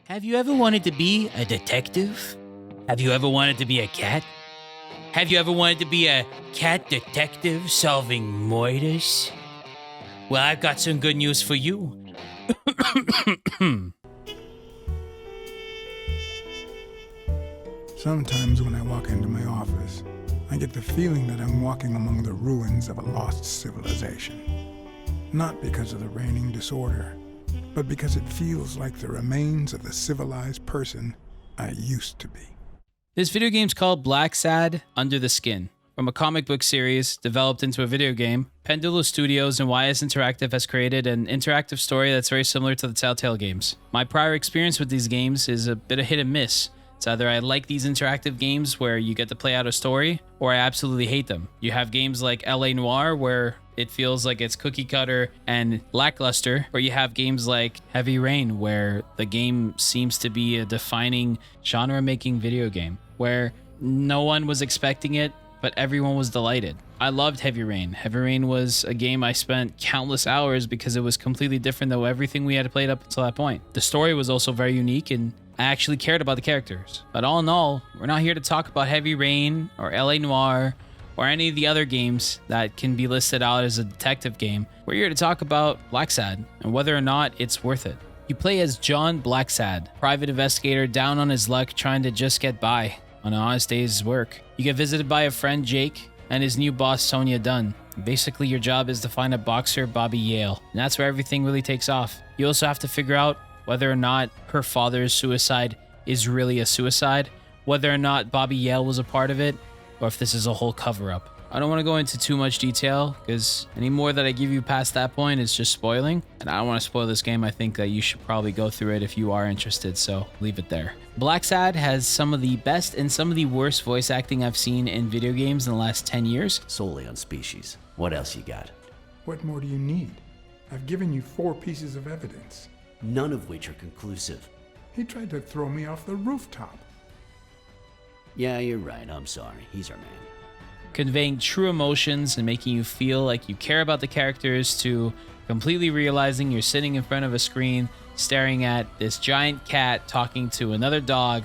Have you ever wanted to be a detective? Have you ever wanted to be a cat? Have you ever wanted to be a cat detective solving murders? Well, I've got some good news for you. Sometimes when I walk into my office, I get the feeling that I'm walking among the ruins of a lost civilization. Not because of the reigning disorder, but because it feels like the remains of the civilized person I used to be. This video game's called Blacksad Under the Skin. From a comic book series developed into a video game, Pendulo Studios and YS Interactive has created an interactive story that's very similar to the Telltale games. My prior experience with these games is a bit of hit and miss. It's either I like these interactive games where you get to play out a story, or I absolutely hate them. You have games like LA Noire where it feels like it's cookie cutter and lackluster, or you have games like Heavy Rain where the game seems to be a defining genre-making video game, where no one was expecting it, but everyone was delighted. I loved Heavy Rain. Heavy Rain was a game I spent countless hours because it was completely different than everything we had played up until that point. The story was also very unique, and I actually cared about the characters. But all in all, we're not here to talk about Heavy Rain or LA Noire or any of the other games that can be listed out as a detective game. We're here to talk about Blacksad and whether or not it's worth it. You play as John Blacksad, private investigator down on his luck trying to just get by on an honest day's work. You get visited by a friend, Jake, and his new boss, Sonia Dunn. Basically, your job is to find a boxer, Bobby Yale, and that's where everything really takes off. You also have to figure out whether or not her father's suicide is really a suicide, whether or not Bobby Yale was a part of it, or if this is a whole cover-up. I don't want to go into too much detail, because any more that I give you past that point is just spoiling, and I don't want to spoil this game. I think that you should probably go through it if you are interested, so leave it there. Blacksad has some of the best and some of the worst voice acting I've seen in video games in the last 10 years. Solely on species. What else you got? What more do you need? I've given you 4 pieces of evidence. None of which are conclusive. He tried to throw me off the rooftop. Yeah, you're right. I'm sorry. He's our man. Conveying true emotions and making you feel like you care about the characters, to completely realizing you're sitting in front of a screen staring at this giant cat talking to another dog,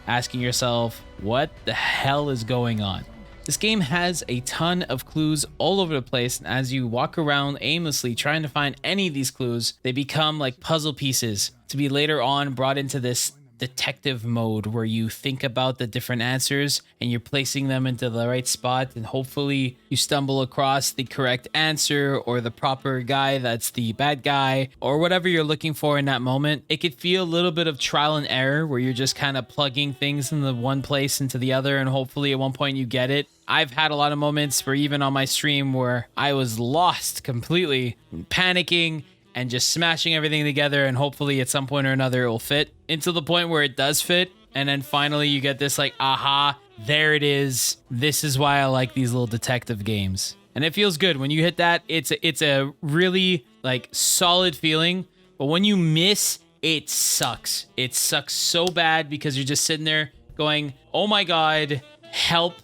asking yourself, what the hell is going on? This game has a ton of clues all over the place, and as you walk around aimlessly trying to find any of these clues, they become like puzzle pieces to be later on brought into this detective mode where you think about the different answers and you're placing them into the right spot, and hopefully you stumble across the correct answer or the proper guy that's the bad guy or whatever you're looking for in that moment. It could feel a little bit of trial and error where you're just kind of plugging things in the one place into the other, and hopefully at one point you get it. I've had a lot of moments where even on my stream where I was lost completely, panicking and just smashing everything together, and hopefully at some point or another it will fit into the point where it does fit. And then finally you get this like, aha, there it is. This is why I like these little detective games. And it feels good when you hit that. It's a really like solid feeling, but when you miss, it sucks. It sucks so bad because you're just sitting there going, oh my God, help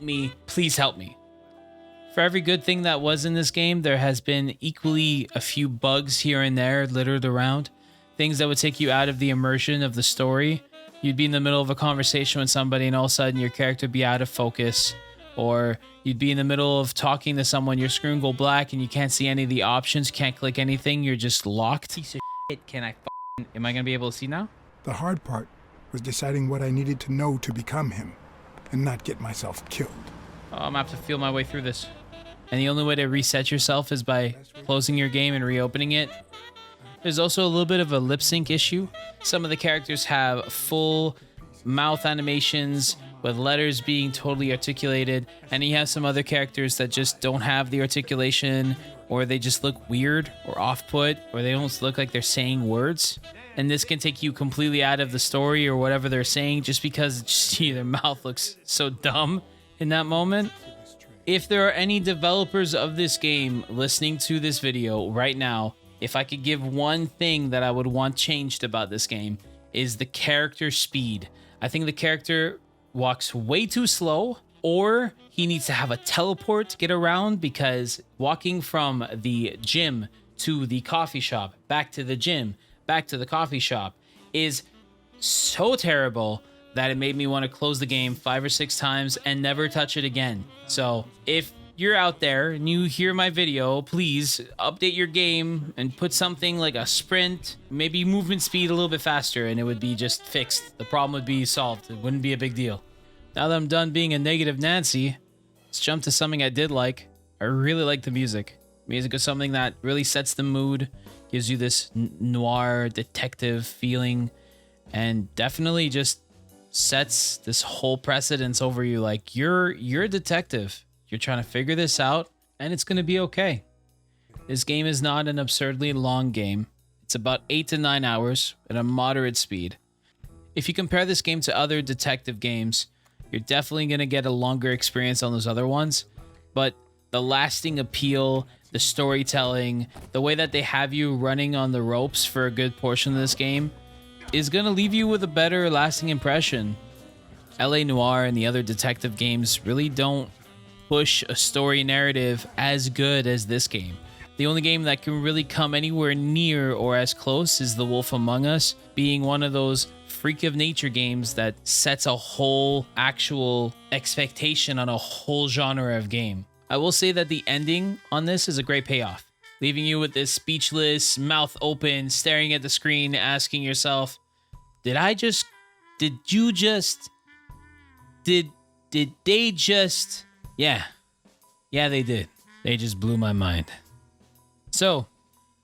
me, please help me. For every good thing that was in this game, there has been equally a few bugs here and there littered around. Things that would take you out of the immersion of the story. You'd be in the middle of a conversation with somebody and all of a sudden your character would be out of focus. Or you'd be in the middle of talking to someone, your screen go black and you can't see any of the options, can't click anything, you're just locked. Piece of shit, am I going to be able to see now? The hard part was deciding what I needed to know to become him and not get myself killed. Oh, I'm going to have to feel my way through this. And the only way to reset yourself is by closing your game and reopening it. There's also a little bit of a lip sync issue. Some of the characters have full mouth animations with letters being totally articulated, and you have some other characters that just don't have the articulation, or they just look weird or off-put, or they almost look like they're saying words. And this can take you completely out of the story or whatever they're saying just because their mouth looks so dumb in that moment. If there are any developers of this game listening to this video right now, if I could give one thing that I would want changed about this game, is the character speed. I think the character walks way too slow, or he needs to have a teleport to get around, because walking from the gym to the coffee shop, back to the gym, back to the coffee shop is so terrible that it made me want to close the game 5 or 6 times and never touch it again. So if you're out there and you hear my video, please update your game and put something like a sprint, maybe movement speed a little bit faster, and it would be just fixed. The problem would be solved. It wouldn't be a big deal. Now that I'm done being a negative Nancy, let's jump to something I did like. I really like the music. Music is something that really sets the mood, gives you this noir detective feeling, and definitely just sets this whole precedence over you. Like, you're a detective. You're trying to figure this out, and it's going to be okay. This game is not an absurdly long game. It's about 8 to 9 hours at a moderate speed. If you compare this game to other detective games, you're definitely going to get a longer experience on those other ones. But the lasting appeal, the storytelling, the way that they have you running on the ropes for a good portion of this game is going to leave you with a better lasting impression. LA Noire and the other detective games really don't push a story narrative as good as this game. The only game that can really come anywhere near or as close is The Wolf Among Us, being one of those freak of nature games that sets a whole actual expectation on a whole genre of game. I will say that the ending on this is a great payoff, leaving you with this speechless, mouth open, staring at the screen, asking yourself, did they just, yeah, they did. They just blew my mind. So,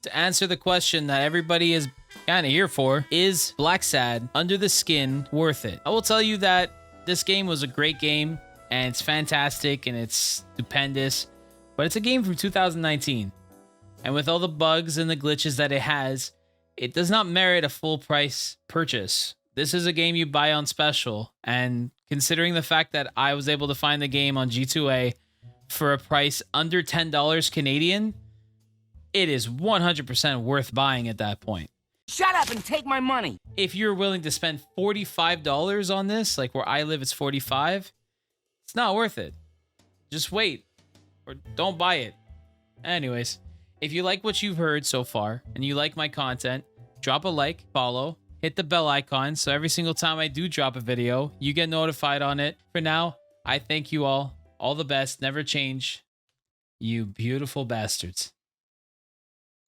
to answer the question that everybody is kind of here for, is Blacksad Under the Skin worth it? I will tell you that this game was a great game, and it's fantastic, and it's stupendous, but it's a game from 2019. And with all the bugs and the glitches that it has, it does not merit a full price purchase. This is a game you buy on special, and considering the fact that I was able to find the game on G2A for a price under $10 Canadian, it is 100% worth buying at that point. Shut up and take my money. If you're willing to spend $45 on this, like where I live it's $45, it's not worth it. Just wait or don't buy it. Anyways, if you like what you've heard so far and you like my content, drop a like, follow, hit the bell icon so every single time I do drop a video, you get notified on it. For now, I thank you all. All the best. Never change. You beautiful bastards.